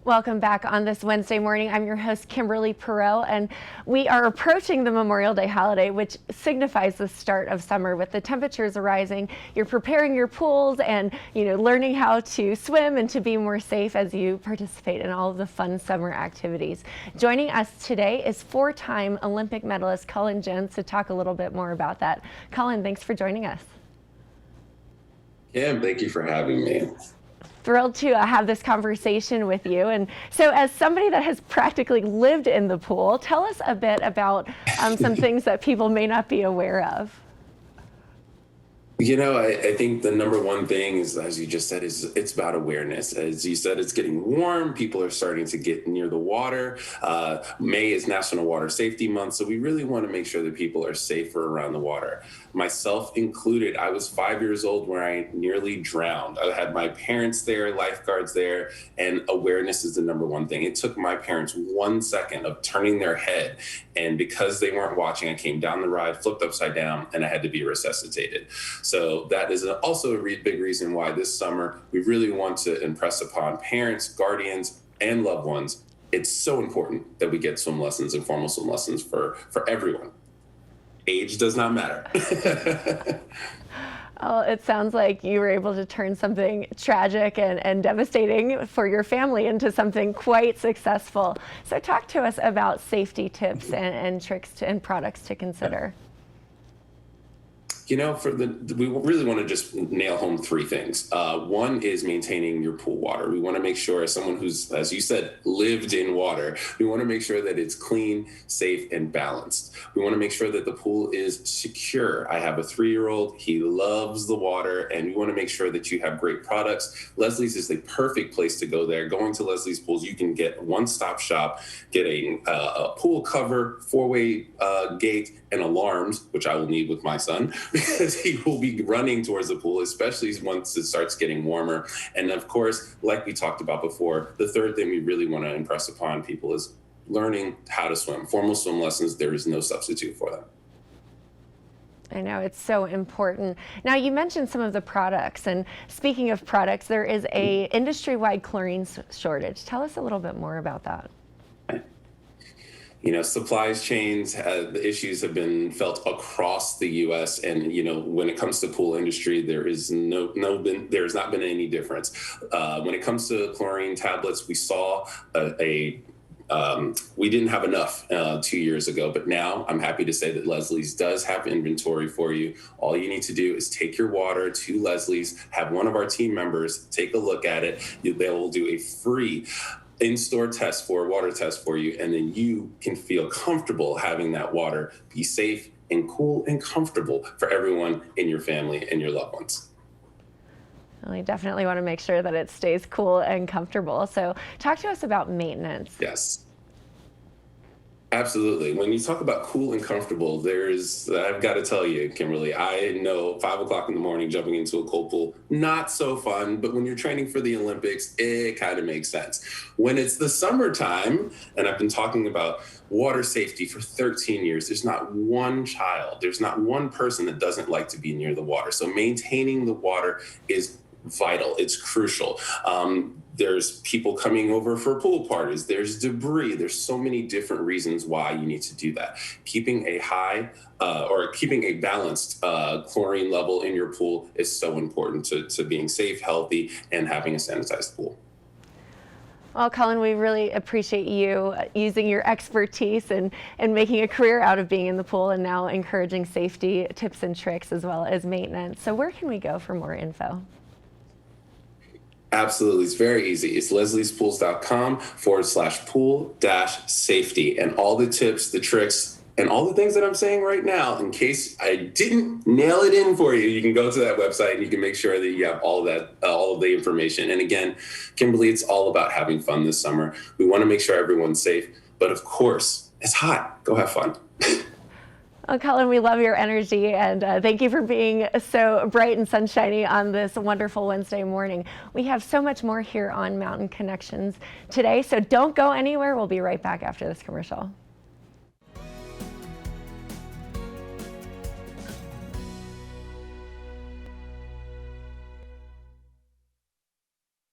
Welcome back on this Wednesday morning. I'm your host, Kimberly Perot, and we are approaching the Memorial Day holiday, which signifies the start of summer. With the temperatures rising, you're preparing your pools and learning how to swim and to be more safe as you participate in all of the fun summer activities. Joining us today is four-time Olympic medalist Cullen Jones to talk a little bit more about that. Cullen, thanks for joining us. Kim, thank you for having me. Thrilled to have this conversation with you. And so as somebody that has practically lived in the pool, tell us a bit about some things that people may not be aware of. I think the number one thing is, as you just said, is it's about awareness. As you said, it's getting warm. People are starting to get near the water. May is National Water Safety Month, so we really want to make sure that people are safer around the water. Myself included, I was 5 years old where I nearly drowned. I had my parents there, lifeguards there, and awareness is the number one thing. It took my parents 1 second of turning their head, and because they weren't watching, I came down the ride, flipped upside down, and I had to be resuscitated. So that is also a big reason why this summer we really want to impress upon parents, guardians, and loved ones. It's so important that we get swim lessons and formal swim lessons for everyone. Age does not matter. Oh, it sounds like you were able to turn something tragic and devastating for your family into something quite successful. So talk to us about safety tips and tricks and products to consider. We really want to just nail home three things. One is maintaining your pool water. We want to make sure, as someone who's, as you said, lived in water, we want to make sure that it's clean, safe, and balanced. We want to make sure that the pool is secure. I have a 3-year-old. He loves the water, and we want to make sure that you have great products. Leslie's is the perfect place to go there. Going to Leslie's Pools, you can get one-stop shop, get a pool cover, 4-way gate, and alarms, which I will need with my son, because he will be running towards the pool, especially once it starts getting warmer. And of course, like we talked about before, the third thing we really want to impress upon people is learning how to swim. Formal swim lessons, there is no substitute for them. I know, it's so important. Now, you mentioned some of the products, and speaking of products, there is a industry-wide chlorine shortage. Tell us a little bit more about that. Supplies chains, the issues have been felt across the U.S. And, when it comes to pool industry, there's not been any difference. When it comes to chlorine tablets, we saw we didn't have enough 2 years ago, but now I'm happy to say that Leslie's does have inventory for you. All you need to do is take your water to Leslie's, have one of our team members take a look at it. They will do a free in-store water test for you, and then you can feel comfortable having that water be safe and cool and comfortable for everyone in your family and your loved ones. Well, you definitely want to make sure that it stays cool and comfortable. So talk to us about maintenance. Yes. Absolutely. When you talk about cool and comfortable, I've got to tell you, Kimberly, I know 5 o'clock in the morning jumping into a cold pool, not so fun, but when you're training for the Olympics, it kind of makes sense. When it's the summertime, and I've been talking about water safety for 13 years, there's not one person that doesn't like to be near the water. So maintaining the water is vital. It's crucial. There's people coming over for pool parties. There's debris. There's so many different reasons why you need to do that. Keeping a balanced chlorine level in your pool is so important to being safe, healthy, and having a sanitized pool. Well, Cullen, we really appreciate you using your expertise and making a career out of being in the pool, and now encouraging safety tips and tricks as well as maintenance. So where can we go for more info? Absolutely. It's very easy. It's lesliespools.com/pool-safety. And all the tips, the tricks, and all the things that I'm saying right now, in case I didn't nail it in for you, you can go to that website and you can make sure that you have all of the information. And again, Kimberly, it's all about having fun this summer. We want to make sure everyone's safe, but of course, it's hot. Go have fun. Well, Cullen, we love your energy, and thank you for being so bright and sunshiny on this wonderful Wednesday morning. We have so much more here on Mountain Connections today, so don't go anywhere. We'll be right back after this commercial.